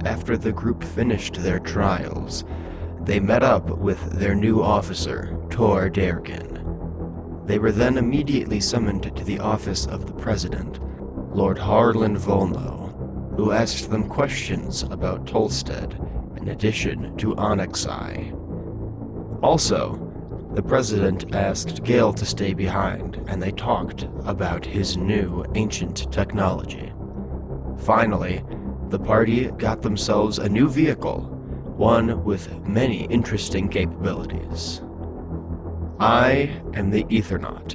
after the group finished their trials, they met up with their new officer, Tor Dergen. They were then immediately summoned to the office of the president, Lord Harlan Volno, who asked them questions about Tolstead, in addition to Onyxai. Also, the president asked Gale to stay behind, and they talked about his new ancient technology. Finally, the party got themselves a new vehicle, one with many interesting capabilities. I am the Aethernaut,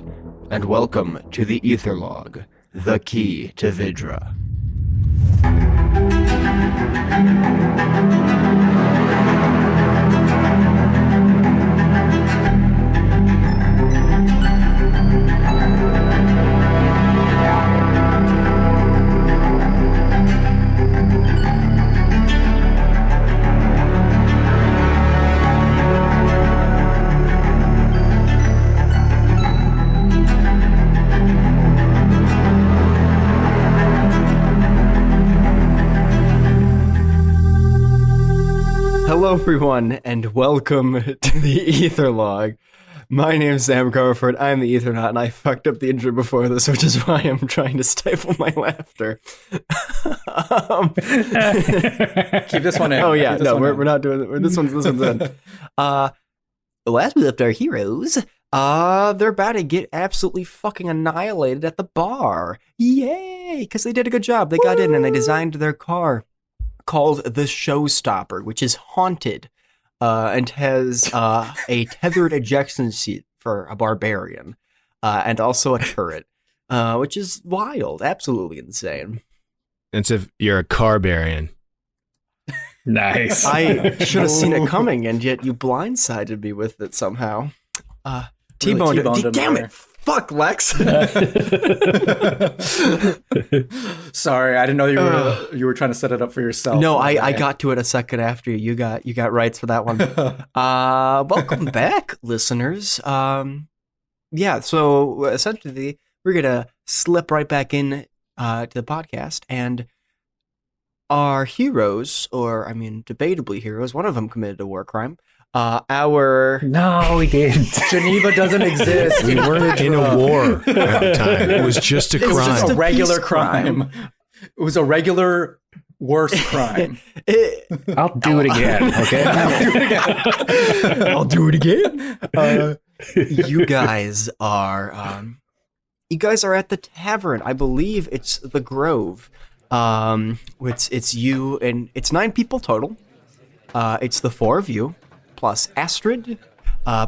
and welcome to the Aetherlog, the key to Vidra. Hello everyone, and welcome to the Aetherlog. My name's Sam Garford, I'm the Aethernaut, and I fucked up the intro before this, which is why I'm trying to stifle my laughter. Keep this one in. Oh yeah, no, we're not doing it. This one's in. Last we left our heroes, they're about to get absolutely fucking annihilated at the bar. Yay! Because they did a good job. They got in and they designed their car, called the Showstopper, which is haunted and has a tethered ejection seat for a barbarian and also a turret, which is wild, absolutely insane. It's if you're a carbarian. Nice. I should have seen it coming, and yet you blindsided me with it somehow. T-boned it. Damn it! Fuck, Lex. Sorry, I didn't know you were trying to set it up for yourself. No, I got to it a second after you. You got rights for that one. Welcome back, listeners. Yeah, so essentially we're gonna slip right back in to the podcast, and our heroes, or I mean, debatably heroes, one of them committed a war crime. No, we didn't. Geneva doesn't exist. We weren't in a war at the time. It was just a crime. It was just a regular crime. It was a regular worse crime. I'll do it again, okay? I'll do it again. You guys are at the tavern. I believe it's the Grove. It's you and it's 9 people total. It's the 4 of you, plus Astrid,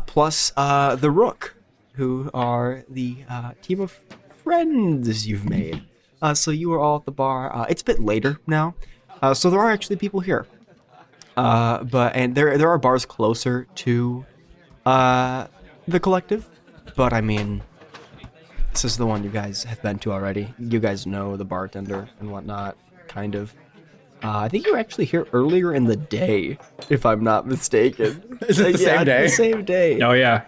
plus the Rook, who are the team of friends you've made. So you are all at the bar. It's a bit later now, so there are actually people here. But there are bars closer to the collective, but I mean, this is the one you guys have been to already. You guys know the bartender and whatnot, kind of. I think you were actually here earlier in the day, if I'm not mistaken. Is it the same day? The same day. Oh, yeah.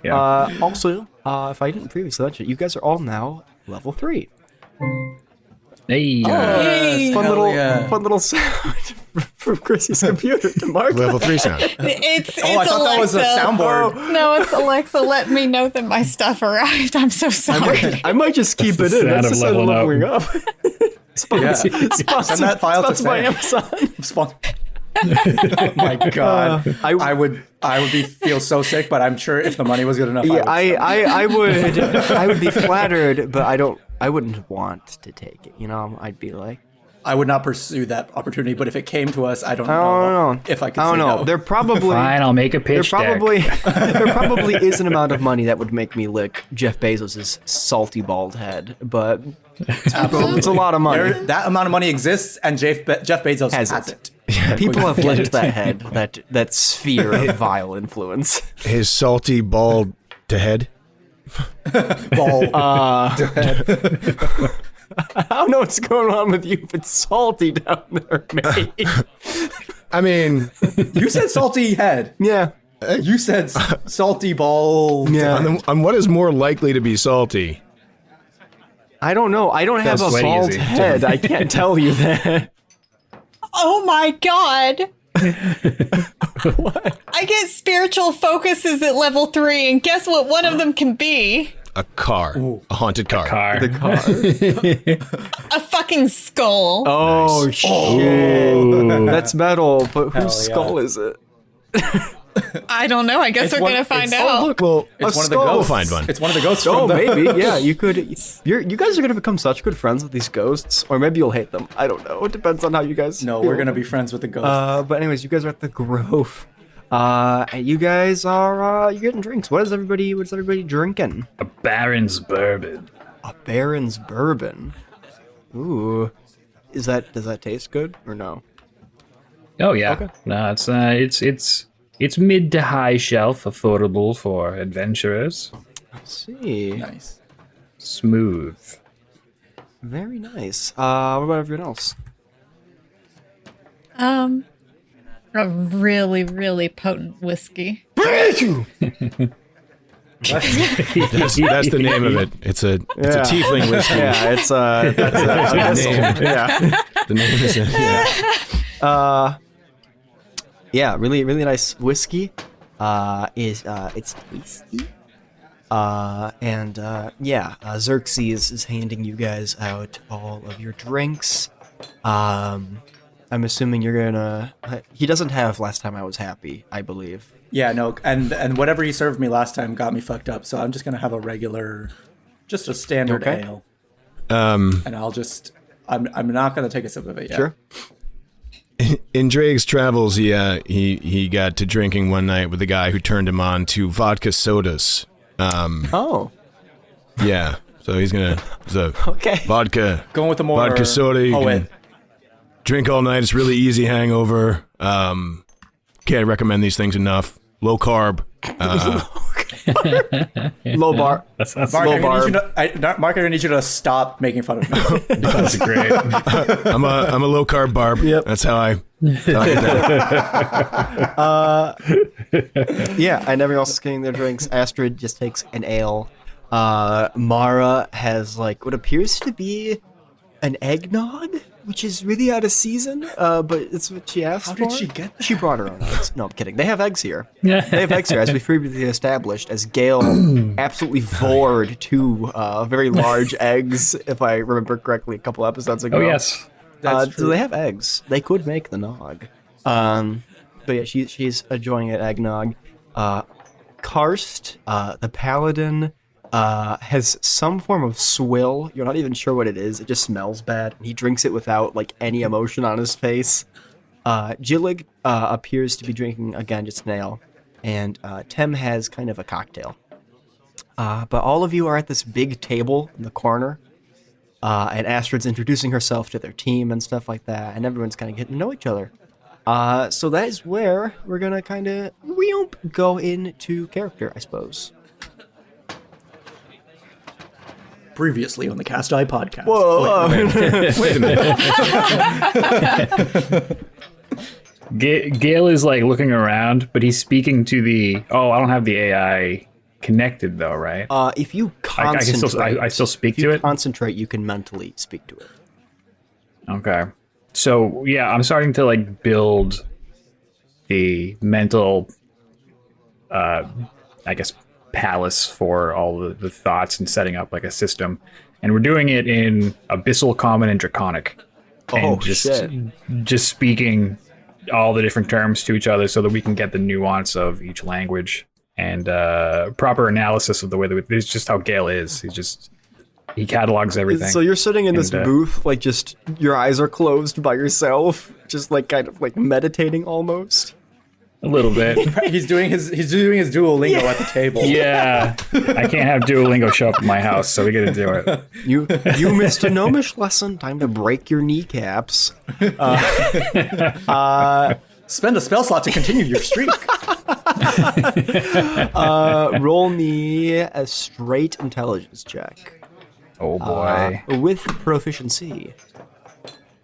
Also, if I didn't previously mention, you guys are all now level 3. Hey. Fun little sound from Chrissy's computer to Mark. Level 3 sound. It's I thought that was a soundboard. No, it's Alexa. Let me know that my stuff arrived. I'm so sorry. I might just keep it in. That's the sound of leveling up. Send that file to my Amazon. Oh my god, I would feel so sick, but I'm sure if the money was good enough, I would be flattered, but I wouldn't want to take it. You know, I'd be like, I would not pursue that opportunity. But if it came to us, I don't know if I could. I don't know. No. They're probably fine. I'll make a pitch there probably is an amount of money that would make me lick Jeff Bezos's salty bald head, but it's a lot of money. That amount of money exists, and Jeff Bezos has it. People have licked that head, that sphere of vile influence. His salty bald to head. Bald. I don't know what's going on with you, but salty down there, mate. I mean, you said salty head. Yeah. You said salty ball. Yeah. on what is more likely to be salty? I don't know. I don't have a bald head. I can't tell you that. Oh my god. I get spiritual focuses at level 3, and guess what one of them can be? A car. A haunted car. Car. The car. A fucking skull. Oh, shit. That's metal, but Hell whose yeah. skull is it? I don't know. I guess It's we're one- gonna find it's- out. Look, Well, It's one of the skull. ghosts. We'll find one. It's one of the ghosts Oh, from the... maybe. Yeah, you could. You guys are gonna become such good friends with these ghosts, or maybe you'll hate them. I don't know. It depends on how you guys. No, feel. we're gonna be friends with the ghosts. But anyways, you guys are at the Grove. And you guys are you're getting drinks. What's everybody drinking? A Baron's bourbon. A Baron's bourbon. Ooh. Does that taste good or no? Oh yeah. Okay. No, it's mid to high shelf, affordable for adventurers. Let's see. Nice. Smooth. Very nice. What about everyone else? A really, really potent whiskey. That's the name of it. It's a tiefling whiskey. Yeah, it's that's a name. yeah. The name is Yeah, really, really nice whiskey. It's tasty. Xerxes is handing you guys out all of your drinks. I'm assuming you're gonna. He doesn't have last time I was happy, I believe. Yeah, no, and whatever he served me last time got me fucked up, so I'm just gonna have a regular, just a standard Okay. ale. And I'm not gonna take a sip of it yet. Sure. In Drake's travels, he got to drinking one night with a guy who turned him on to vodka sodas. Oh, Yeah, so he's gonna okay. vodka Going with the more vodka soda. You poet. can drink all night. It's really easy hangover. Can't recommend these things enough. Low carb. Low bar. That's Mark, low I'm gonna need you barb. to, Mark, I'm gonna need you to stop making fun of me. that's great. I'm a low carb barb. Yep. That's how I get that. Yeah, and everyone else is getting their drinks. Astrid just takes an ale. Mara has like what appears to be an eggnog, which is really out of season. But it's what she asked How for. did she get that? She brought her own eggs. No, I'm kidding. They have eggs here. They have eggs here, as we previously established. As Gale absolutely vored two very large eggs, if I remember correctly, a couple episodes ago. Oh yes. That's So true. they have eggs. They could make the nog. But yeah, she's enjoying it eggnog. Karst, the paladin, has some form of swill. You're not even sure what it is. It just smells bad. He drinks it without like any emotion on his face. Jillig appears to be drinking again just an ale, and Tem has kind of a cocktail. But all of you are at this big table in the corner. And Astrid's introducing herself to their team and stuff like that, and everyone's kind of getting to know each other. So that is where we're gonna kind of go into character, I suppose. Previously on the Cast Eye podcast. Whoa! Wait a minute. Gale is like looking around, but he's speaking to the. Oh, I don't have the AI connected though, right? If you I can concentrate, I still speak if to you it. concentrate, you can mentally speak to it. Okay. So yeah, I'm starting to like build the mental, I guess, palace for all the thoughts and setting up like a system, and we're doing it in Abyssal, Common, and Draconic, and just speaking all the different terms to each other so that we can get the nuance of each language and proper analysis of the way that it's just how Gale is. He catalogs everything. So you're sitting in this And, booth, like just your eyes are closed by yourself, just like kind of like meditating almost. A little bit. He's doing his Duolingo at the table. Yeah. I can't have Duolingo show up at my house, so we gotta do it. You missed a gnomish lesson. Time to break your kneecaps. Spend a spell slot to continue your streak. Roll me a straight intelligence check. Oh boy. With proficiency.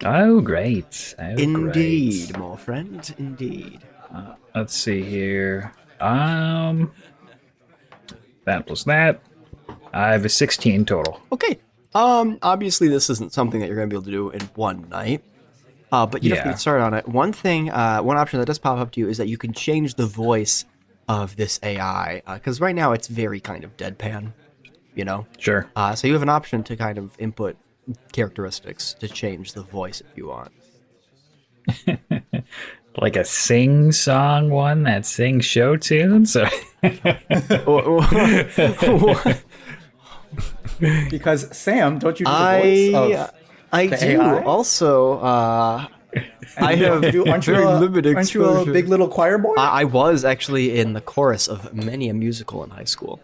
Oh great. Oh, Indeed, great. my friend. Indeed. Let's see here. That plus that. I have a 16 total. Okay. Obviously this isn't something that you're gonna be able to do in one night. But you don't have to Yeah. get started on it. One thing, one option that does pop up to you is that you can change the voice of this AI, because right now it's very kind of deadpan, you know? Sure. So you have an option to kind of input characteristics to change the voice if you want. Like a sing song one that sings show tunes. Or Because Sam, don't you do the voice of I the do. AI? Also, I have aren't you very a, limited aren't you a exposure. big little choir boy? I was actually in the chorus of many a musical in high school.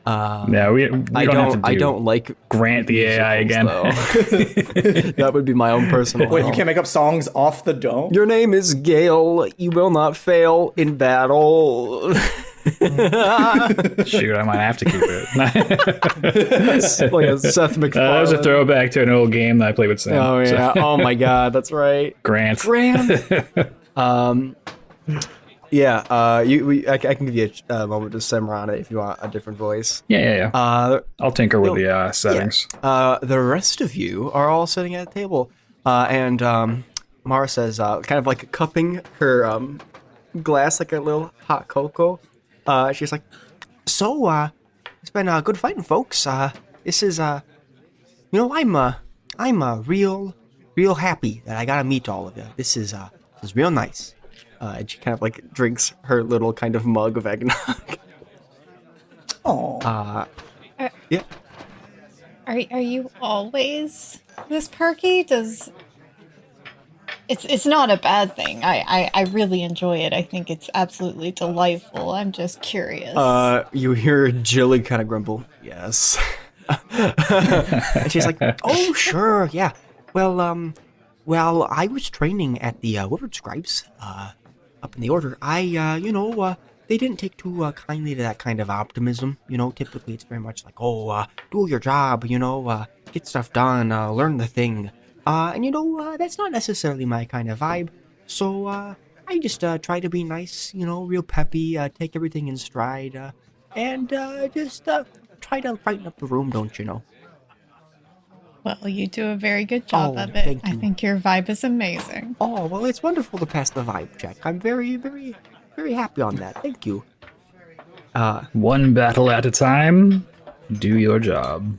no, we don't have to do I don't like Grant the AI again. though. That would be my own personal. Wait, you can't make up songs off the dome? Your name is Gale. You will not fail in battle. Shoot, I might have to keep it. Like a Seth MacFarlane. That was a throwback to an old game that I played with Sam. Oh yeah. So, Oh my God. That's right. Grant. Yeah. I can give you a moment to simmer on it if you want a different voice. Yeah. I'll tinker with the settings. The rest of you are all sitting at a table, and Mara says, kind of like cupping her glass like a little hot cocoa. She's like, "So, it's been good fighting, folks. This is, I'm real happy that I got to meet all of you. This is real nice." And she kind of like drinks her little kind of mug of eggnog. Oh, Yeah. Are you always this perky? It's not a bad thing. I really enjoy it. I think it's absolutely delightful. I'm just curious. You hear Jilly kind of grumble, "Yes." And she's like, "Oh, sure, yeah. Well, I was training at the Woodward Scribes, up in the Order. They didn't take too kindly to that kind of optimism. Typically it's very much like, do your job, get stuff done, learn the thing. And that's not necessarily my kind of vibe. So, I just try to be nice, real peppy, take everything in stride, and just try to brighten up the room, don't you know?" Well, you do a very good job Oh, of it. thank I you. think your vibe is amazing. Oh, well, it's wonderful to pass the vibe check. I'm very, very, very happy on that. Thank you. One battle at a time. Do your job.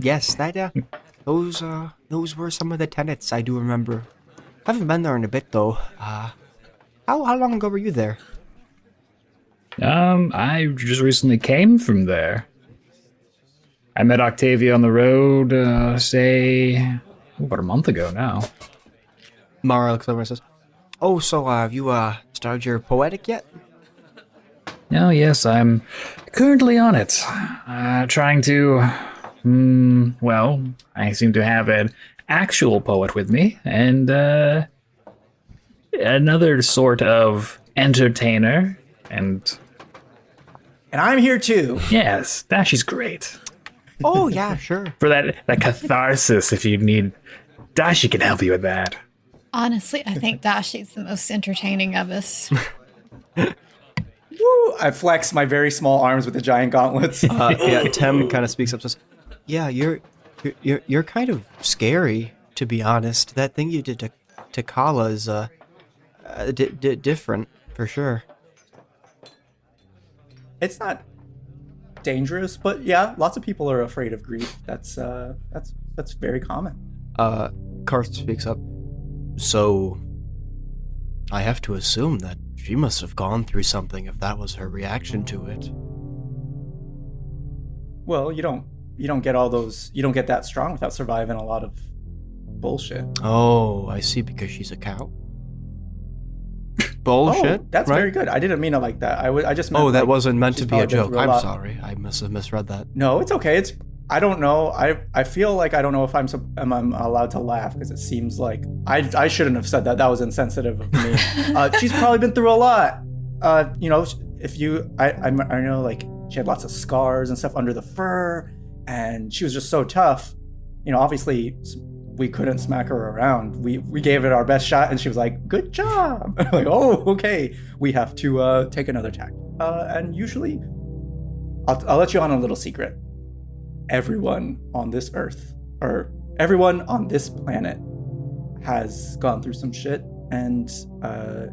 Yes, those were some of the tenets I do remember. Haven't been there in a bit though. How long ago were you there? I just recently came from there. I met Octavia on the road, about a month ago now. Mara looks over and says, "Oh, so have you started your poetic yet?" Oh, yes, I'm currently on it. Trying to, I seem to have an actual poet with me, and another sort of entertainer, and I'm here too. yes, Daashi's great. Oh yeah, sure. For that catharsis, if you need, Daashi can help you with that. Honestly, I think Daashi's the most entertaining of us. Woo! I flex my very small arms with the giant gauntlets. Yeah, Tem kind of speaks up, says, "Yeah, you're kind of scary, to be honest. That thing you did to Kala is different for sure." It's not dangerous, but yeah, lots of people are afraid of grief. That's very common. Karth speaks up. "So, I have to assume that she must have gone through something if that was her reaction to it." Well, you don't get you don't get that strong without surviving a lot of bullshit. Oh, I see, because she's a cow. Bullshit. Oh, that's right? very good. I didn't mean it like that. I just meant Oh, that like, wasn't meant to she's be a probably been joke. through a I'm lot. sorry. I must have misread that. No, it's okay. I don't know. I feel like I don't know if I'm allowed to laugh because it seems like I shouldn't have said that. That was insensitive of me. She's probably been through a lot. If you, I know like she had lots of scars and stuff under the fur, and she was just so tough. Obviously we couldn't smack her around. We gave it our best shot, and she was like, "Good job." Like, "Oh, okay. We have to take another tack." And usually, I'll let you on a little secret. Everyone on this earth, or everyone on this planet, has gone through some shit, and I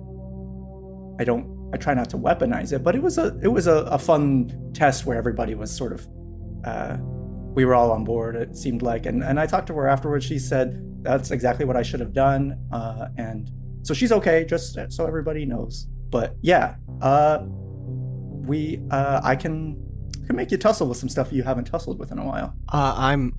try not to weaponize it, but it was a fun test where everybody was sort of we were all on board, it seemed like, and I talked to her afterwards. She said that's exactly what I should have done, and so she's okay, just so everybody knows. But yeah, I can make you tussle with some stuff you haven't tussled with in a while. I'm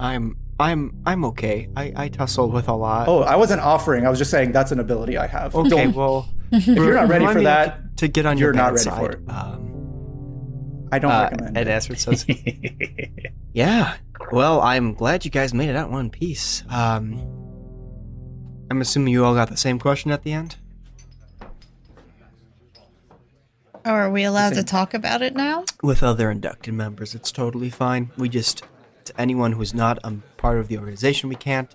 okay. I tussle with a lot. Oh, I wasn't offering. I was just saying that's an ability I have. Okay, well, If you're not ready remind for me that, to get on you're your not bad ready for side. it. I don't recommend And it. Astrid says, "Yeah, well, I'm glad you guys made it out in one piece. I'm assuming you all got the same question at the end." Oh, are we allowed to Same. talk about it now? With other inducted members, it's totally fine. We just, to anyone who's not a part of the organization, we can't.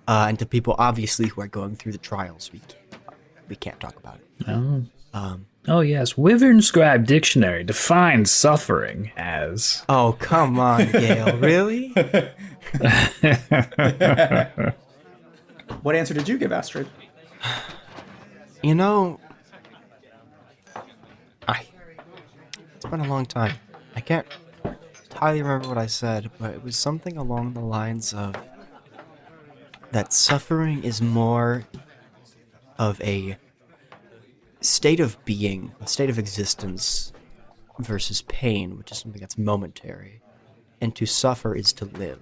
And to people, obviously, who are going through the trials, we can't talk about it. Oh yes, Wyvern Scribe Dictionary defines suffering as. Oh, come on, Gail. Really? What answer did you give, Astrid? You know, it's been a long time. I can't entirely remember what I said, but it was something along the lines of that suffering is more of a state of being, a state of existence, versus pain, which is something that's momentary. And to suffer is to live.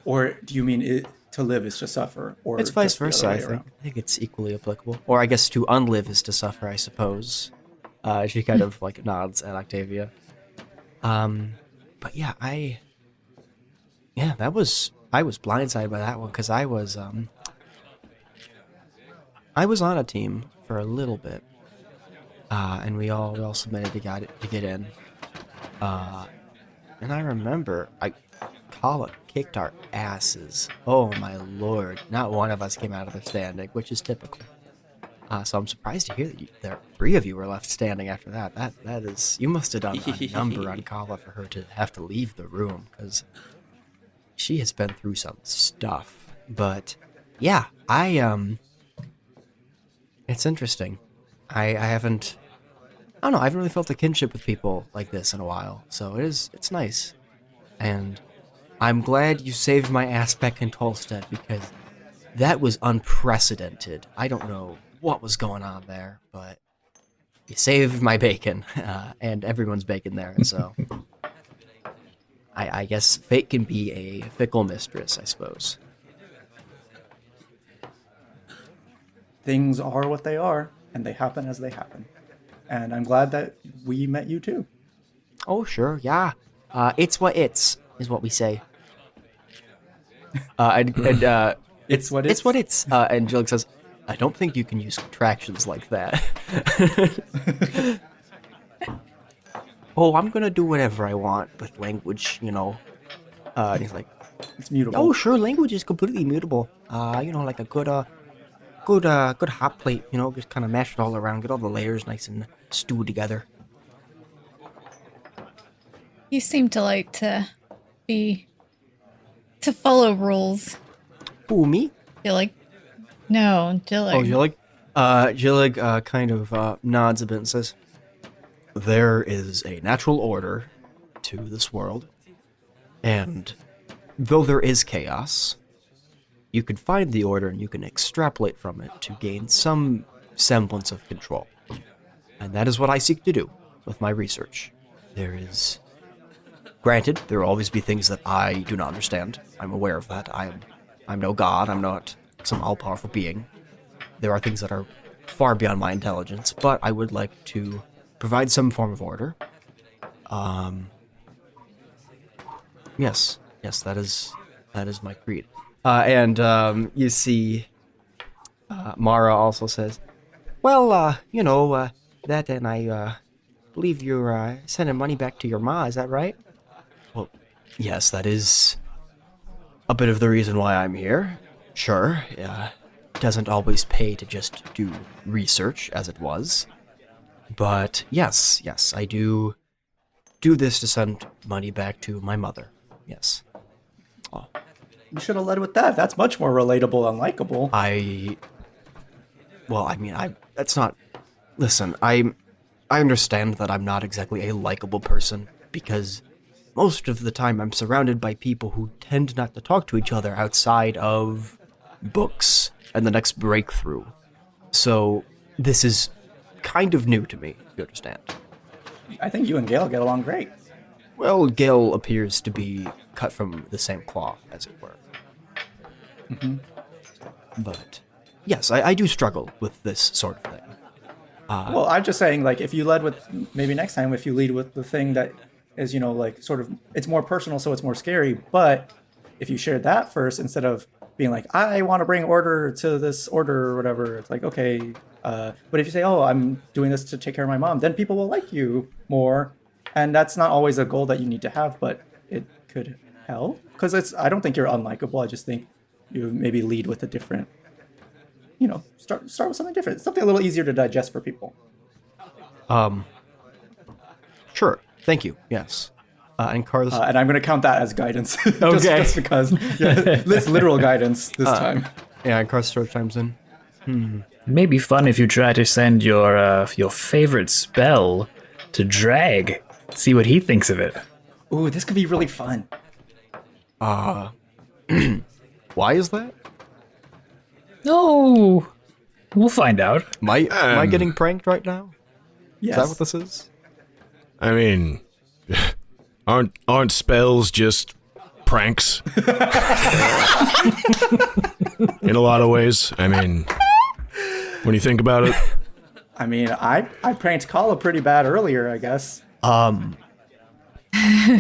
Or do you mean to live is to suffer? Or It's vice just the other versa, way I think. around? I think it's equally applicable. Or I guess to unlive is to suffer, I suppose. She kind of like nods at Octavia. But yeah, I was blindsided by that one because I was on a team for a little bit, and we all submitted to get in. And I remember Kala kicked our asses. Oh my lord! Not one of us came out of there standing, which is typical. So I'm surprised to hear that there 3 of you were left standing after that. That is, you must have done a number on Kala for her to have to leave the room, because she has been through some stuff. But yeah, it's interesting. I haven't really felt a kinship with people like this in a while. So it's nice. And I'm glad you saved my ass back in Tolstead, because that was unprecedented. I don't know what was going on there, but you saved my bacon, and everyone's bacon there. So I guess fate can be a fickle mistress, I suppose. Things are what they are, and they happen as they happen. And I'm glad that we met you too. Oh, sure, yeah. It's what is what we say. It's what It's what it's. And Jill says, I don't think you can use contractions like that. Oh, I'm gonna do whatever I want with language, you know. And he's like, It's mutable. oh, sure, language is completely mutable. Like a good hot plate, just kind of mash it all around, get all the layers nice and stewed together. You seem to like to follow rules. Ooh, me? Dillig. No, Dillig. Oh, Jillig? Jillig kind of nods a bit and says, there is a natural order to this world, and though there is chaos, you can find the order and you can extrapolate from it to gain some semblance of control. And that is what I seek to do with my research. Granted, there will always be things that I do not understand. I'm aware of that. I'm no god. I'm not some all-powerful being. There are things that are far beyond my intelligence, but I would like to provide some form of order. Yes, that is my creed. And you see, Mara also says, well, that, and I believe you're sending money back to your ma, is that right? Well, yes, that is a bit of the reason why I'm here. Sure, doesn't always pay to just do research, as it was. But yes, I do this to send money back to my mother. Yes. Oh. You should have led with that. That's much more relatable and likable. That's not. Listen, I understand that I'm not exactly a likable person because most of the time I'm surrounded by people who tend not to talk to each other outside of books and the next breakthrough. So this is kind of new to me, if you understand. I think you and Gail get along great. Well, Gale appears to be cut from the same cloth, as it were. But yes, I do struggle with this sort of thing. Well, I'm just saying, like, if you led with, maybe next time, if you lead with the thing that is, like, sort of, it's more personal, so it's more scary. But if you shared that first, instead of being like, I want to bring order to this order or whatever, it's like, okay. But if you say, oh, I'm doing this to take care of my mom, then people will like you more. And that's not always a goal that you need to have, but it could help. Because I don't think you're unlikable. I just think you maybe lead with a different, start with something different. Something a little easier to digest for people. Sure. Thank you. Yes. And Carlos. And I'm going to count that as guidance. just because. Yeah, it's literal guidance this time. Yeah, and Carlos chimes in. It may be fun if you try to send your favorite spell to Drag. See what he thinks of it. Ooh, this could be really fun. Why is that? Oh, we'll find out. Am I getting pranked right now? Yes. Is that what this is? I mean, aren't spells just pranks? In a lot of ways. I mean, when you think about it. I mean, I pranked Kala pretty bad earlier, I guess.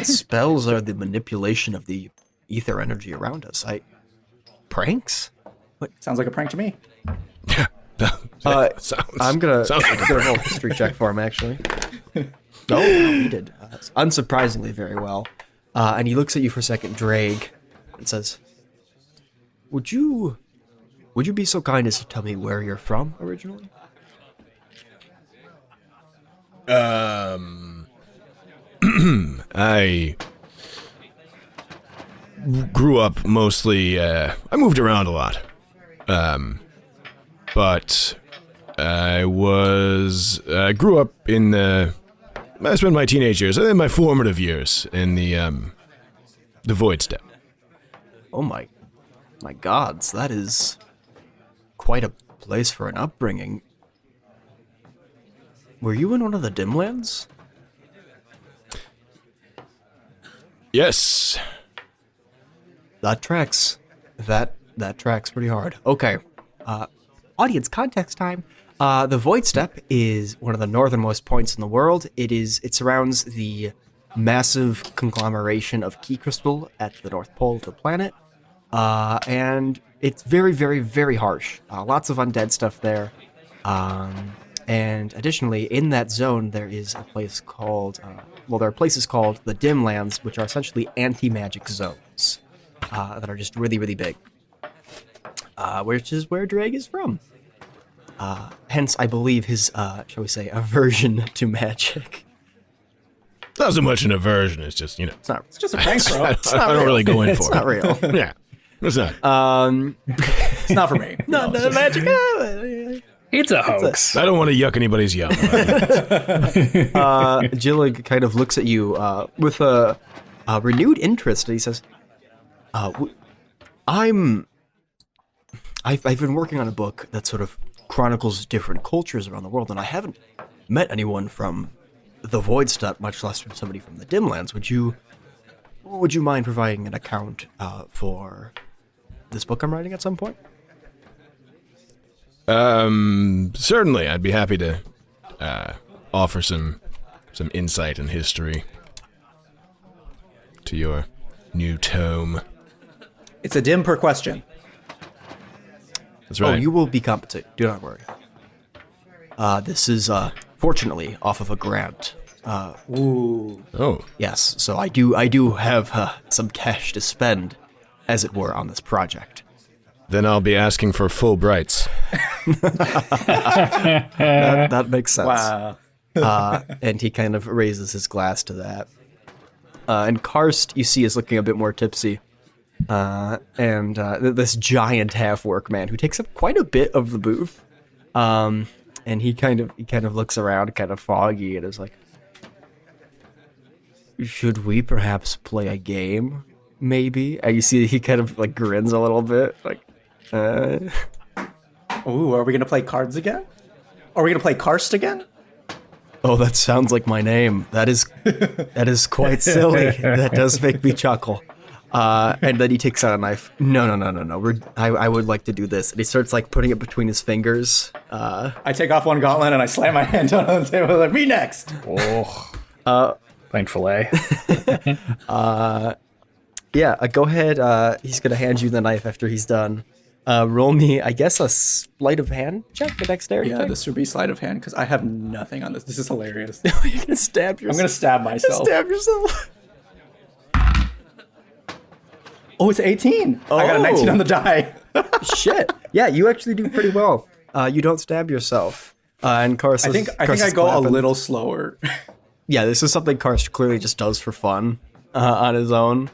Spells are the manipulation of the ether energy around us. Pranks? Sounds like a prank to me. I'm gonna roll a history check for him, actually. No, he did. Unsurprisingly, very well. And he looks at you for a second, Drake, and says, Would you be so kind as to tell me where you're from originally? I grew up mostly, I moved around a lot. But I grew up I spent my teenage years and then my formative years in the Void Step. Oh my gods, that is quite a place for an upbringing. Were you in one of the Dimlands? Yes. That tracks. That tracks pretty hard. Okay. Audience context time. The Void Step is one of the northernmost points in the world. It surrounds the massive conglomeration of key crystal at the North Pole of the planet. And it's very, very, very harsh. Lots of undead stuff there. And additionally, in that zone, there is a place called, there are places called the Dim Lands, which are essentially anti-magic zones that are just really, really big. Which is where Drake is from. Hence, I believe his, shall we say, aversion to magic. Not so much an aversion, it's just, It's just a prank, bro. I don't really go in for it. It's not real. Yeah, it's not. It's not for me. No, magic. It's a hoax. I don't want to yuck anybody's yum. Jillig kind of looks at you with a renewed interest, and he says, I've been working on a book that sort of chronicles different cultures around the world, and I haven't met anyone from the Void Step, much less from somebody from the Dimlands. Would you mind providing an account for this book I'm writing at some point? Certainly, I'd be happy to offer some insight and history to your new tome. It's a dim per question. That's right. Oh, you will be compensated. Do not worry. This is fortunately off of a grant. Ooh. Oh, Yes, so I do have some cash to spend, as it were, on this project. then I'll be asking for Fulbrights. That makes sense. Wow. And he kind of raises his glass to that. And Karst, you see, is looking a bit more tipsy. This giant half work man who takes up quite a bit of the booth. And he kind of looks around, kind of foggy, and is like, "Should we perhaps play a game? Maybe." And you see he kind of like grins a little bit, like, Ooh, are we gonna play cards again? Are we gonna play Karst again? "Oh, that sounds like my name. That is quite silly. That does make me chuckle." And then he takes out a knife. No. I would like to do this. And he starts like putting it between his fingers. I take off one gauntlet and I slam my hand down on the table. Like, me next. Oh. Thankful, eh? Yeah, go ahead. He's gonna hand you the knife after he's done. Roll me, I guess, a sleight of hand check, a dexterity Yeah, check. this would be sleight of hand because I have nothing on this. This is hilarious. You're gonna stab yourself. I'm gonna stab myself. Stab yourself. Oh, it's 18. I got a 19 on the die. Shit. Yeah, you actually do pretty well. You don't stab yourself. And Karst, I think I go a little slower. Yeah, this is something Karst clearly just does for fun on his own,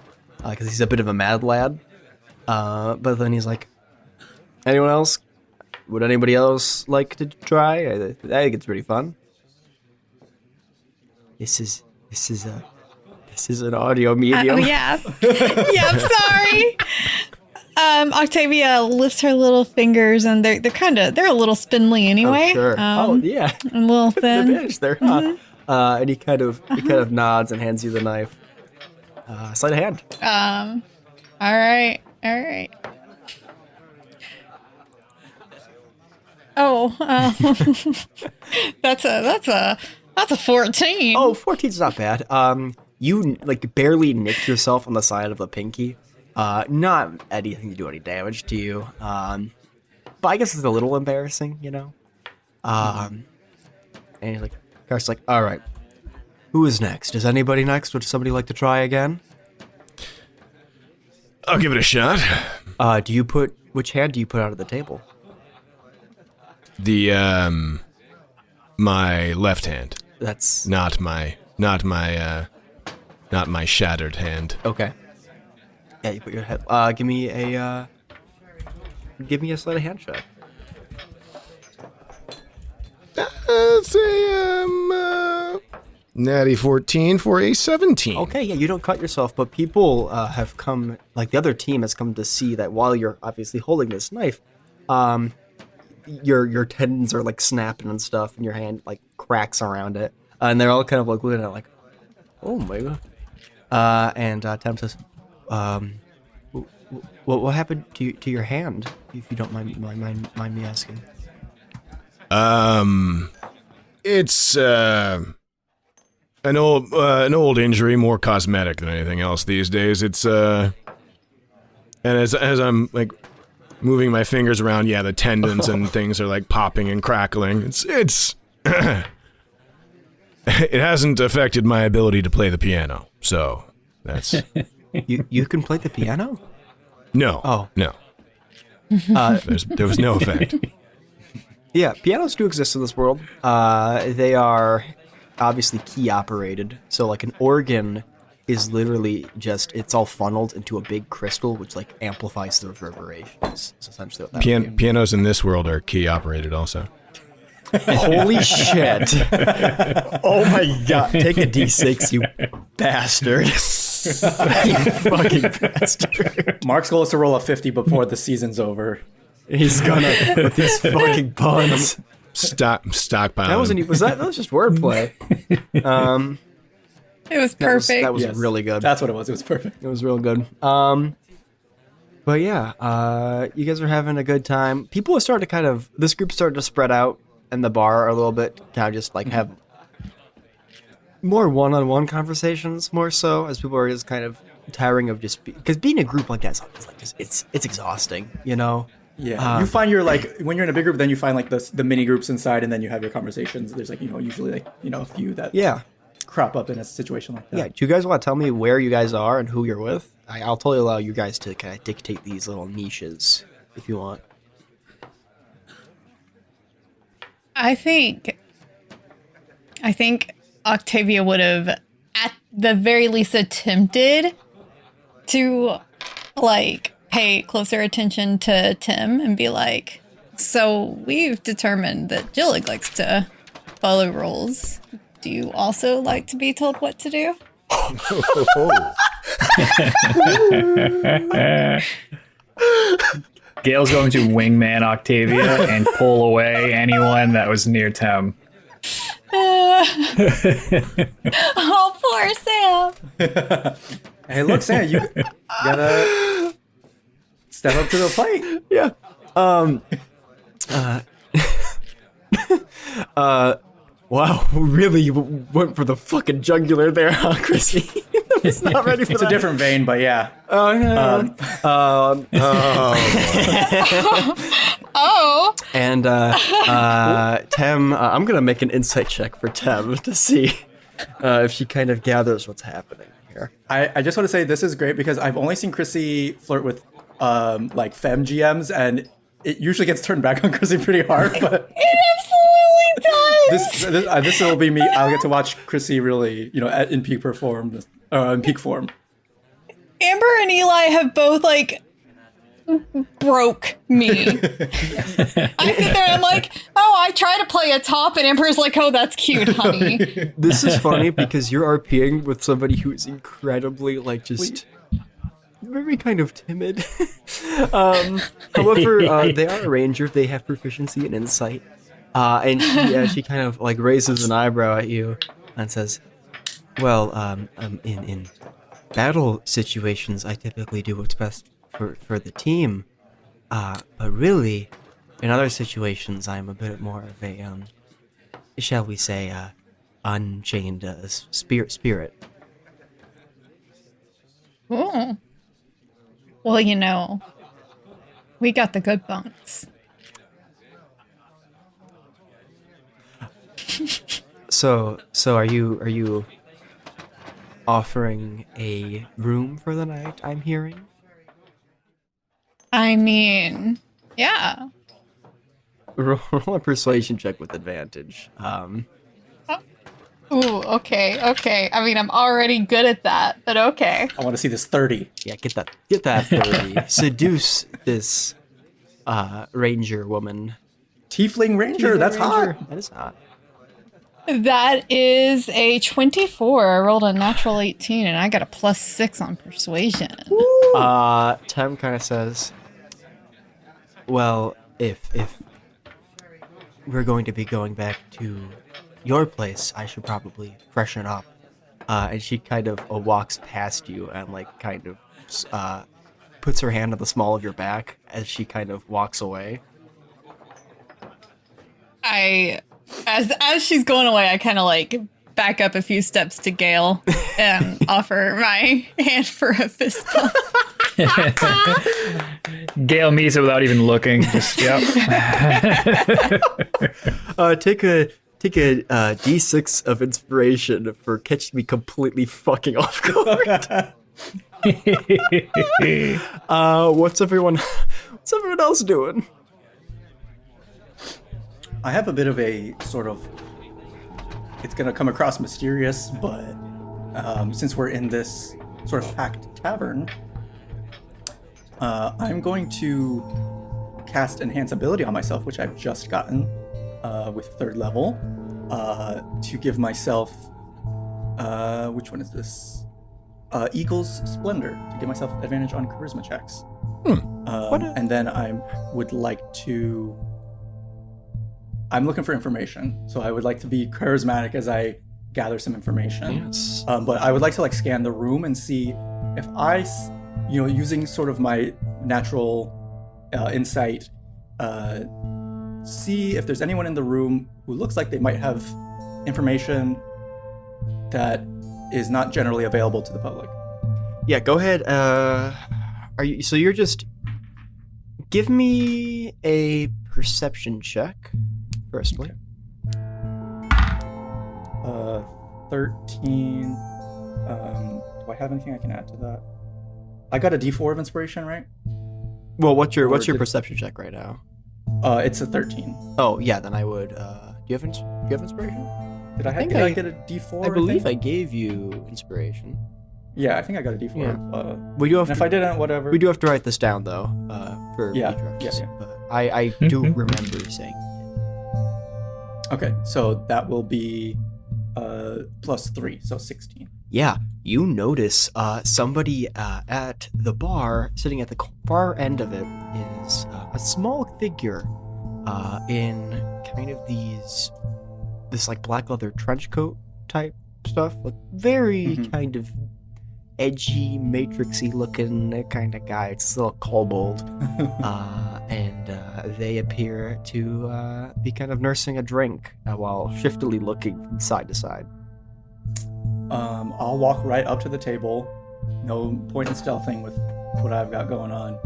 because he's a bit of a mad lad. But then he's like, anyone else? Would anybody else like to try? I think it's pretty fun. This is an audio medium. Oh, yeah. Yeah, I'm sorry. Octavia lifts her little fingers, and they're a little spindly anyway. Oh, sure. Yeah. A little thin. Advantage there, huh? And he kind of nods and hands you the knife. Sleight of hand. All right. Oh, that's a 14. Oh, 14's not bad. You like barely nicked yourself on the side of the pinky. Not anything to do any damage to you. But I guess it's a little embarrassing, you know. And he's like, Karst's like, all right, who is next? Is anybody next? Would somebody like to try again? I'll give it a shot. Which hand do you put out of the table? The my left hand, That's not my shattered hand. okay. Yeah, you put your head. Give me a sleight of hand check. It's a natty 14 for a 17. Okay, yeah, you don't cut yourself, but people have come, like the other team has come to see that while you're obviously holding this knife, your tendons are like snapping and stuff, and your hand like cracks around it, and they're all kind of like looking at it like, oh my god. And Tam says, what happened to your hand, if you don't mind me asking? It's an old injury, more cosmetic than anything else these days. It's and as I'm like moving my fingers around, yeah, the tendons and things are like popping and crackling. It's it hasn't affected my ability to play the piano, so that's You can play the piano? no. Oh. No. There was no effect. Yeah, pianos do exist in this world. They are obviously key operated. So like an organ is literally just, it's all funneled into a big crystal, which like amplifies the reverberations. That's essentially what that would be. Pianos in this world are key operated also. Holy shit. Oh my god. Take a D6, you bastard. You fucking bastard. Mark's goal is to roll a 50 before the season's over. He's gonna, with these fucking puns. Stockpiling. That was just wordplay. It was perfect. That was Yes. really good. That's what it was. It was perfect. It was real good. But yeah, you guys are having a good time. People are starting to this group started to spread out in the bar a little bit, kind of just like have more one-on-one conversations, more so, as people are just kind of tiring of just because being a group like that is like just it's exhausting, you know. Yeah, you find you're like when you're in a big group, then you find like the mini groups inside, and then you have your conversations. There's like usually like a few that Yeah. crop up in a situation like that. Yeah, do you guys want to tell me where you guys are and who you're with? I'll totally allow you guys to kind of dictate these little niches if you want. I think Octavia would have, at the very least, attempted to like pay closer attention to Tim and be like, so we've determined that Jillig likes to follow rules. Do you also like to be told what to do? Gail's going to wingman Octavia and pull away anyone that was near Tim. Oh, poor Sam. Hey, look, Sam, you gotta step up to the plate. Yeah. Wow, really went for the fucking jugular there, huh, Chrissy? I was not ready for It's that. a different vein, but yeah. Oh, yeah. Oh. And Tem, I'm gonna make an insight check for Tem to see if she kind of gathers what's happening here. I just want to say this is great because I've only seen Chrissy flirt with like femme GMs, and it usually gets turned back on Chrissy pretty hard. But It absolutely does. this will be me. I'll get to watch Chrissy really, in peak form. Amber and Eli have both like broke me. I sit there and I'm like, oh, I try to play a top, and Amber's like, oh, that's cute, honey. This is funny because you're RPing with somebody who is incredibly just very kind of timid. However, they are a ranger. They have proficiency in insight. And she kind of raises an eyebrow at you and says, well, in battle situations, I typically do what's best for the team. But really, in other situations, I'm a bit more of a, shall we say, unchained spirit. Ooh. Well, we got the good bunks. So are you offering a room for the night, I'm hearing? I mean, yeah. Roll a persuasion check with advantage. Ooh, okay. I mean, I'm already good at that, but okay. I want to see this 30. Yeah, get that 30. Seduce this ranger woman. Tiefling Ranger, that's hot. That is hot. That is a 24. I rolled a natural 18, and I got a +6 on persuasion. Tem kind of says, well, if we're going to be going back to your place, I should probably freshen up. And she kind of walks past you and puts her hand on the small of your back as she kind of walks away. As she's going away, I kind of back up a few steps to Gale and offer my hand for a fist bump. Gail meets it without even looking. Just yep. Take a D6 of inspiration for catching me completely fucking off guard. What's everyone else doing? I have a bit of a sort of, it's going to come across mysterious, but since we're in this sort of packed tavern, I'm going to cast Enhance Ability on myself, which I've just gotten with 3rd level, to give myself, which one is this? Eagle's Splendor, to give myself advantage on charisma checks. And then I would like to... I'm looking for information, so I would like to be charismatic as I gather some information. Yes. But I would like to scan the room and see if I, using sort of my natural insight, see if there's anyone in the room who looks like they might have information that is not generally available to the public. Yeah, go ahead. You're just... Give me a perception check, firstly. 13. Do I have anything I can add to that? I got a D4 of inspiration, right? Well, what's your perception check right now? It's a 13. Oh, yeah, then I would... do you have inspiration? Did I get a D4? I believe I gave you inspiration. Yeah, I think I got a D4. Yeah. We do have and if to, I didn't, whatever. we do have to write this down though, for Yeah, future yeah, episodes. yeah. But I do remember saying. Okay, so that will be +3, so 16. Yeah, you notice somebody at the bar, sitting at the far end of it, is a small figure in kind of this like black leather trench coat type stuff, like very kind of edgy, matrixy looking kind of guy. It's a little kobold, and they appear to be kind of nursing a drink while shiftily looking from side to side. I'll walk right up to the table. No point in stealthing with what I've got going on.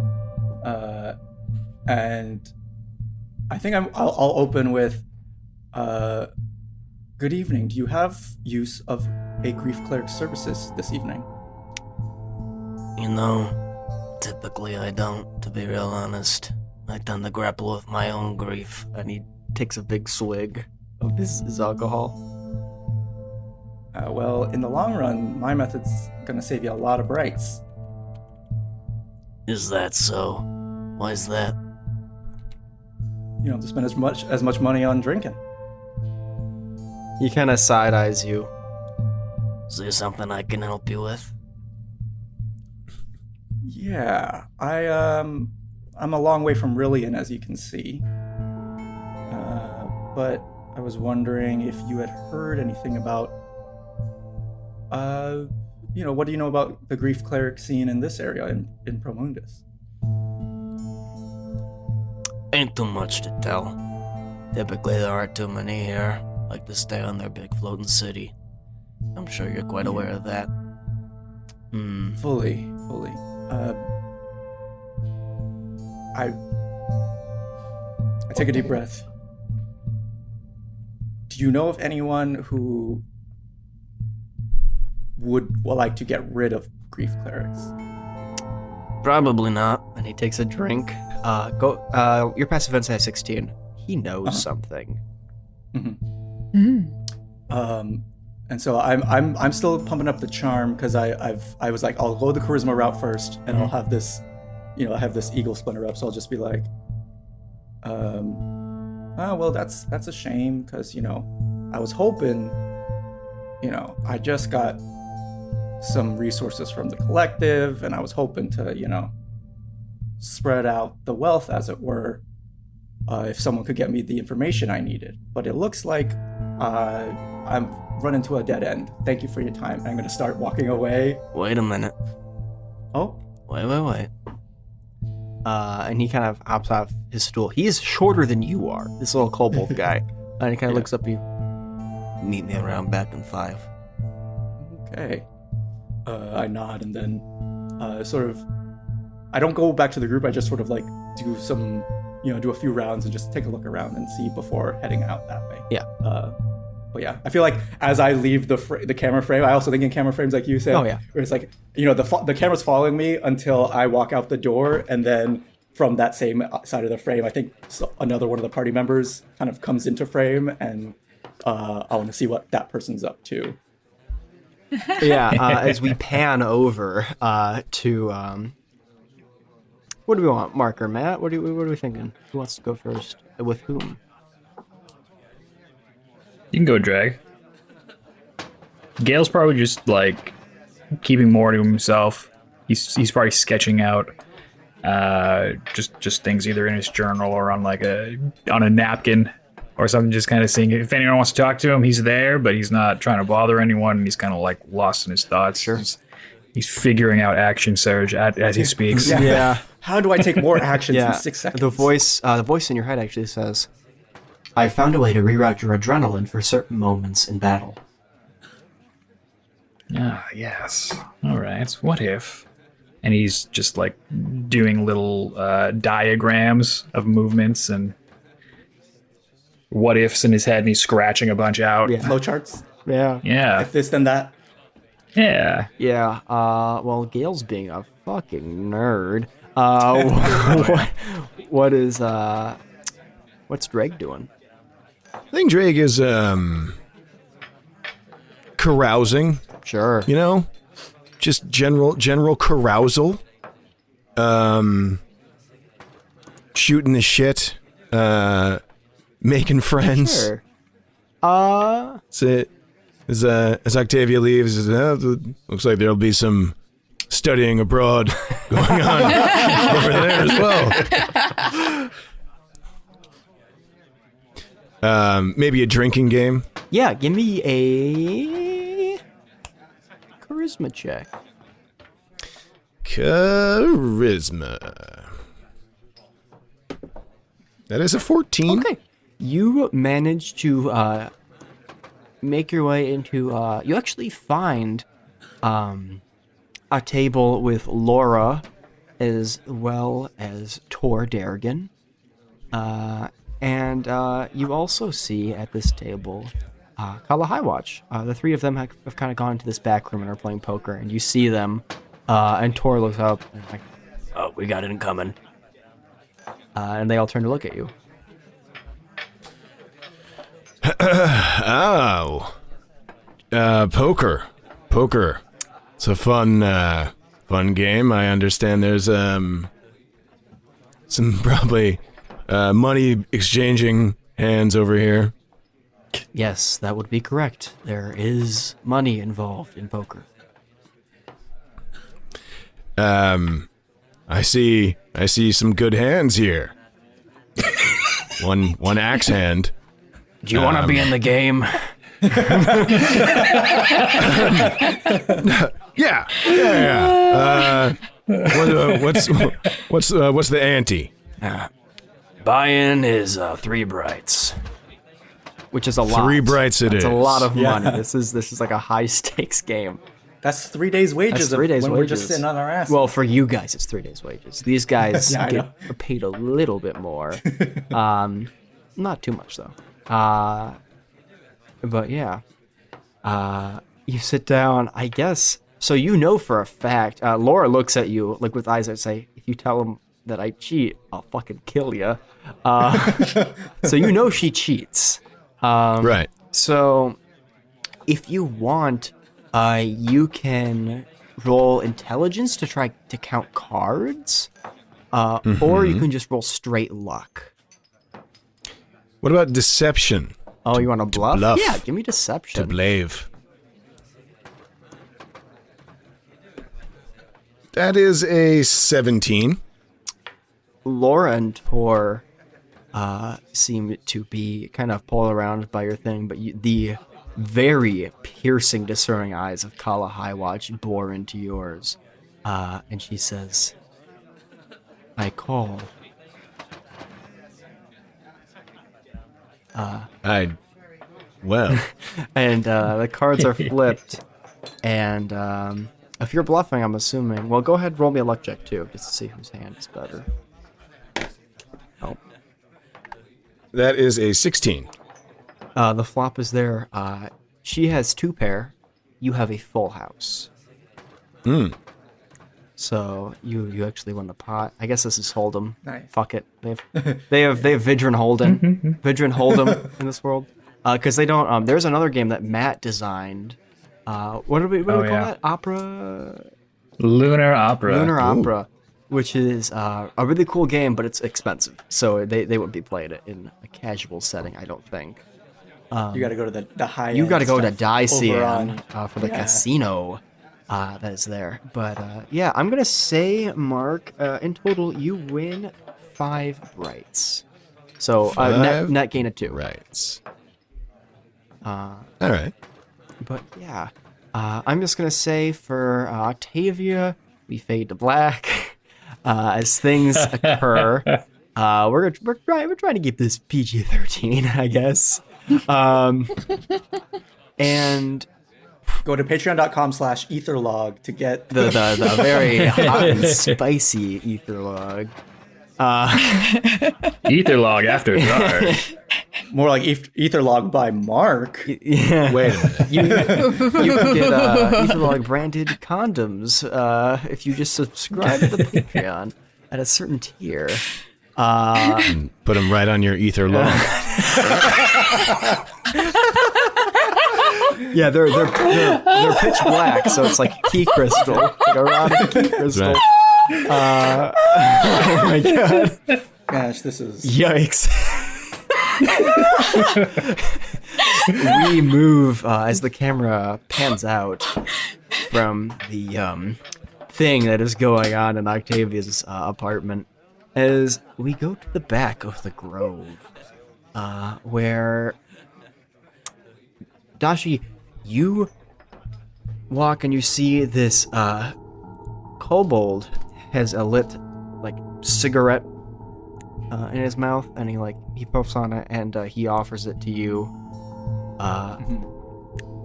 And I think I'll open with, good evening. Do you have use of a grief cleric's services this evening? You know, typically I don't, to be real honest. I tend to grapple with my own grief. And he takes a big swig of his alcohol. Well, in the long run, my method's gonna save you a lot of brights. Is that so? Why is that? You don't have to spend as much money on drinking. He kind of side eyes you. Is there something I can help you with? Yeah, I'm a long way from Rillian, as you can see. But I was wondering if you had heard anything about, what do you know about the grief cleric scene in this area in Promundus? Ain't too much to tell. Typically there aren't too many here. Like to stay on their big floating city. I'm sure you're quite aware of that. Fully. I take a deep breath. Do you know of anyone who would like to get rid of grief clerics? Probably not. And he takes a drink. Your passive insight is 16. He knows something. And so I'm still pumping up the charm because I was like, I'll go the charisma route first, and I'll have this, I have this eagle splinter up, so I'll just be like, well, that's a shame because I was hoping, I just got some resources from the collective, and I was hoping to, spread out the wealth, as it were, if someone could get me the information I needed. But it looks like I'm running to a dead end. Thank you for your time. I'm going to start walking away. Wait a minute. Oh? Wait. And he kind of hops off his stool. He's shorter than you are, this little kobold guy. And he kind of looks up at you. Meet me around back in 5. Okay. I nod and then I don't go back to the group. I just sort of like do some, do a few rounds and just take a look around and see before heading out that way. Yeah. But yeah, I feel like as I leave the camera frame, I also think in camera frames like you said. Oh, yeah. Where it's like, the camera's following me until I walk out the door, and then from that same side of the frame, I think another one of the party members kind of comes into frame, and I want to see what that person's up to. Yeah, as we pan over to what do we want, Mark or Matt? What are we thinking? Who wants to go first? With whom? You can go drag. Gale's probably just like keeping more to himself. He's probably sketching out just things either in his journal or on a napkin or something, just kind of seeing if anyone wants to talk to him, he's there, but he's not trying to bother anyone, and he's kind of like lost in his thoughts. Sure. He's figuring out action surge as he speaks. Yeah. How do I take more actions in 6 seconds? The voice in your head actually says, I found a way to reroute your adrenaline for certain moments in battle. Ah, yes. All right. What if? And he's just like doing little diagrams of movements and what ifs in his head, and he's scratching a bunch out. Yeah. Flowcharts. Yeah. Yeah. If this, then that. Yeah. Yeah. Well, Gale's being a fucking nerd. What's Drake doing? I think Drake is carousing, Sure. just general carousal. Shooting the shit. Making friends. Sure. That's it. As Octavia leaves, looks like there'll be some studying abroad going on over there as well. Maybe a drinking game. Yeah, give me a charisma check. Charisma. That is a 14. Okay. You manage to make your way into. You actually find a table with Laura as well as Tor Darrigan. And you also see at this table Kala Highwatch. The three of them have kind of gone into this back room and are playing poker, and you see them, and Tor looks up and like, Oh, we got it coming. and they all turn to look at you. Oh. Poker. It's a fun game. I understand there's some probably money exchanging hands over here. Yes, that would be correct. There is money involved in poker. I see some good hands here. One axe hand. Do you want to be in the game? Yeah. What's the ante? Buy-in is 3 brights. Which is a lot. 3 brights it It's is. a lot of Yeah. money. This is like a high stakes game. That's 3 days' wages That's 3 days' when wages. we're just sitting on our ass. Well, for you guys, it's 3 days' wages. These guys Yeah, I get paid a little bit more. Not too much though. But yeah. You sit down, I guess. So you know for a fact. Laura looks at you like with eyes that say, "If you tell him that I cheat, I'll fucking kill you." So you know she cheats. Right. So, if you want, you can roll intelligence to try to count cards, or you can just roll straight luck. What about deception? Oh, you want to bluff? bluff. Yeah, give me To deception. blave. That is a 17. Laura and Tor seem to be kind of pulled around by your thing, but the very piercing, discerning eyes of Kala Highwatch bore into yours, and she says, "I call." Well, And the cards are flipped, and if you're bluffing, I'm assuming. Well, go ahead, roll me a luck check too, just to see whose hand is better. Oh, that is a 16. the flop is there. She has 2 pair. You have a full house. So you actually won the pot. I guess this is Hold'em. Nice. Fuck it. They have Vidrin Hold'em. Vidrin Hold'em in this world. Because they don't. There's another game that Matt designed. What do we call that? Opera. Lunar Opera. Lunar Opera, which is a really cool game, but it's expensive. So they wouldn't be playing it in a casual setting, I don't think. You got to go to the high. You got to go to over Daashi on for the casino that is there. But yeah, I'm gonna say, Mark, in total you win 5 brights. So net gain of 2. Right. All right. But yeah, I'm just gonna say for Octavia, we fade to black as things occur. We're trying to keep this PG-13, I guess. And Go to patreon.com/etherlog to get the very hot and spicy ether log. Etherlog after dark. more like Etherlog by Mark. Yeah. Wait a minute. You can get Etherlog branded condoms if you just subscribe to the Patreon at a certain tier. Put them right on your ether log. Yeah, they're pitch black, so it's like key crystal, like a rod of key crystal. Oh my god! Gosh, this is Yikes! We move as the camera pans out from the thing that is going on in Octavia's apartment, as we go to the back of the grove, where Daashi, you walk and you see this kobold has a lit like cigarette in his mouth, and he puffs on it, and he offers it to you,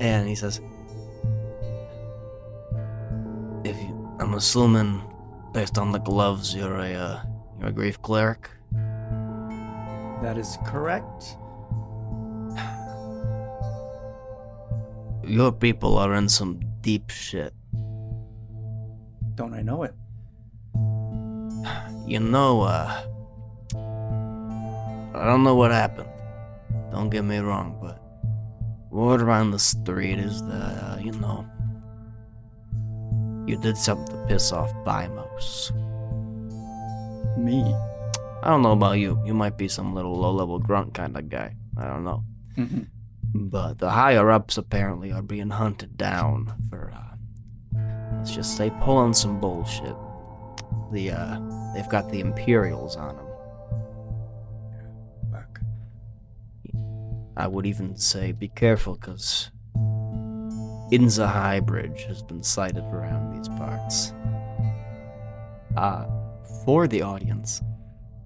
and he says, I'm assuming, based on the gloves, you're a grief cleric. that is correct. Your people are in some deep shit. Don't I know it? You know, I don't know what happened. Don't get me wrong, but word around the street is that, you did something to piss off Bimos. Me. I don't know about you. You might be some little low-level grunt kind of guy. I don't know. Mhm. But the higher-ups apparently are being hunted down for, let's just say, pulling some bullshit. They've got the Imperials on them. Fuck. I would even say be careful, because Inza High Bridge has been sighted around these parts. for the audience,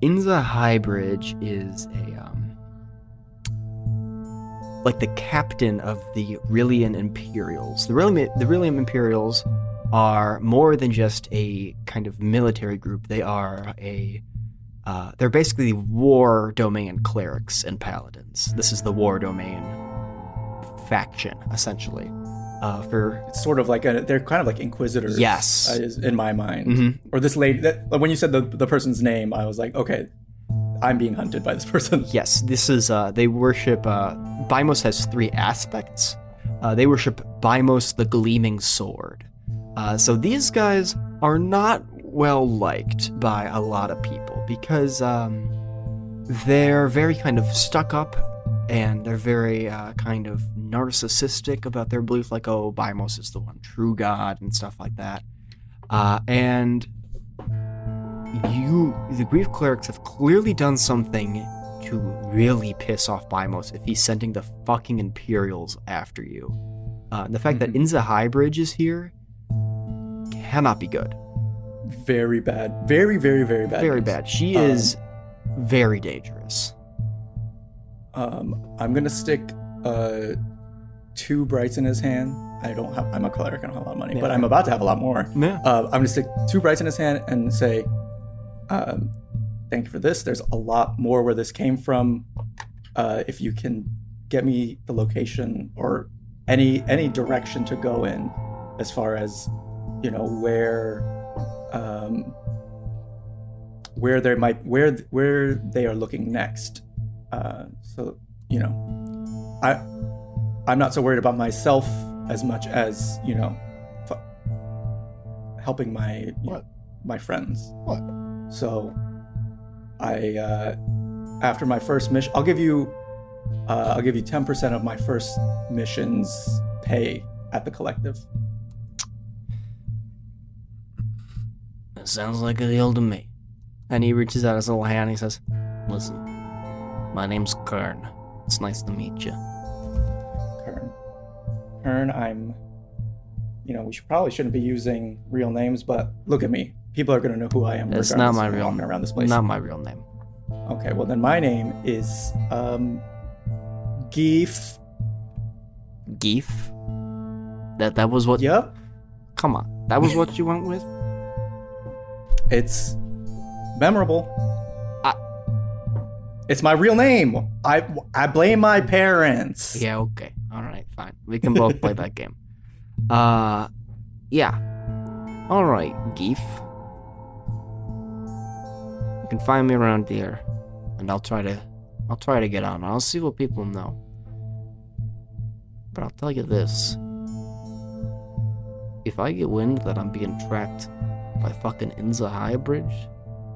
Inza High Bridge is like the captain of the Rillian Imperials. The Rillian Imperials are more than just a kind of military group. They are they're basically war domain clerics and paladins. This is the war domain faction, essentially. It's sort of like they're kind of like inquisitors. Yes. In my mind. Mm-hmm. Or this lady. When you said the person's name, I was like, okay, I'm being hunted by this person. Yes, this is, they worship, Bimos has three aspects. They worship Bimos the Gleaming Sword. So these guys are not well liked by a lot of people because they're very kind of stuck up and they're very kind of narcissistic about their belief, like, oh, Bimos is the one true god and stuff like that. And the Grief Clerics have clearly done something to really piss off Bimos if he's sending the fucking Imperials after you. The fact that Inza High Bridge is here cannot be good. Very bad. Very, very, very bad. Very news. bad. She is very dangerous. I'm gonna stick 2 brights in his hand. I'm a cleric, I don't have a lot of money, but I'm about to have a lot more. Yeah. I'm gonna stick 2 brights in his hand and say, thank you for this. There's a lot more where this came from. If you can get me the location or any direction to go in, as far as where they are looking next. So I'm not so worried about myself as much as helping my my friends. What? So after my first mission, I'll give you 10% of my first mission's pay at the collective. That sounds like a deal to me. And he reaches out his little hand and he says, Listen, my name's Kern. It's nice to meet you. Kern, I'm, we probably shouldn't be using real names, but look at me. People are gonna know who I am. It's not my real walking around this place. Not my real name. Okay, well then my name is Geef. Geef? That was what? Yep. Come on, that was what you went with? It's memorable. It's my real name. I blame my parents. Yeah, okay. Alright, fine. We can both play that game. Yeah. Alright, Geef. You can find me around here, and I'll try to get on. I'll see what people know. but I'll tell you this. If I get wind that I'm being tracked by fucking Inza High Bridge,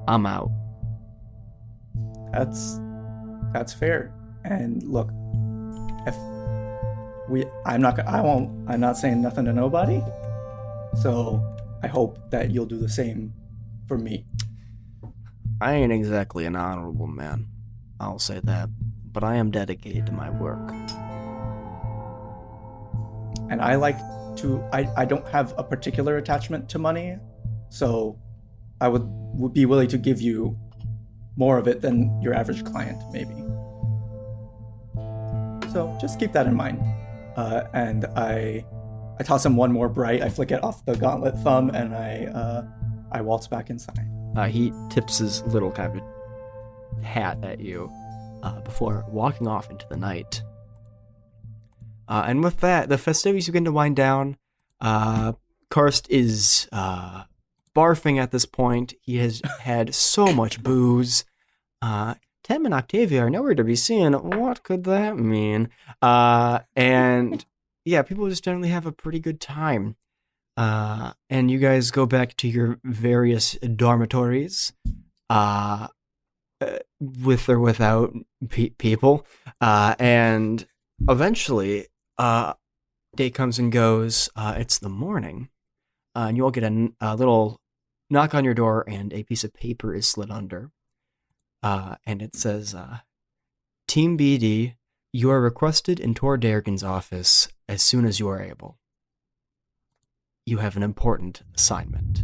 I'm out. That's fair. And look, if I'm not saying nothing to nobody. So I hope that you'll do the same for me. I ain't exactly an honorable man, I'll say that, but I am dedicated to my work. And I like to, I don't have a particular attachment to money, so I would be willing to give you more of it than your average client, maybe. So just keep that in mind. And I toss him one more bright. I flick it off the gauntlet thumb, and I waltz back inside. He tips his little kind of hat at you before walking off into the night. And with that, the festivities begin to wind down. Karst is barfing at this point. He has had so much booze. Tim and Octavia are nowhere to be seen. What could that mean? And yeah, people just generally have a pretty good time. And you guys go back to your various dormitories, with or without people. And eventually, day comes and goes. It's the morning. And you all get a little knock on your door, and a piece of paper is slid under. And it says, Team BD, you are requested in Tor Dergan's office as soon as you are able. You have an important assignment.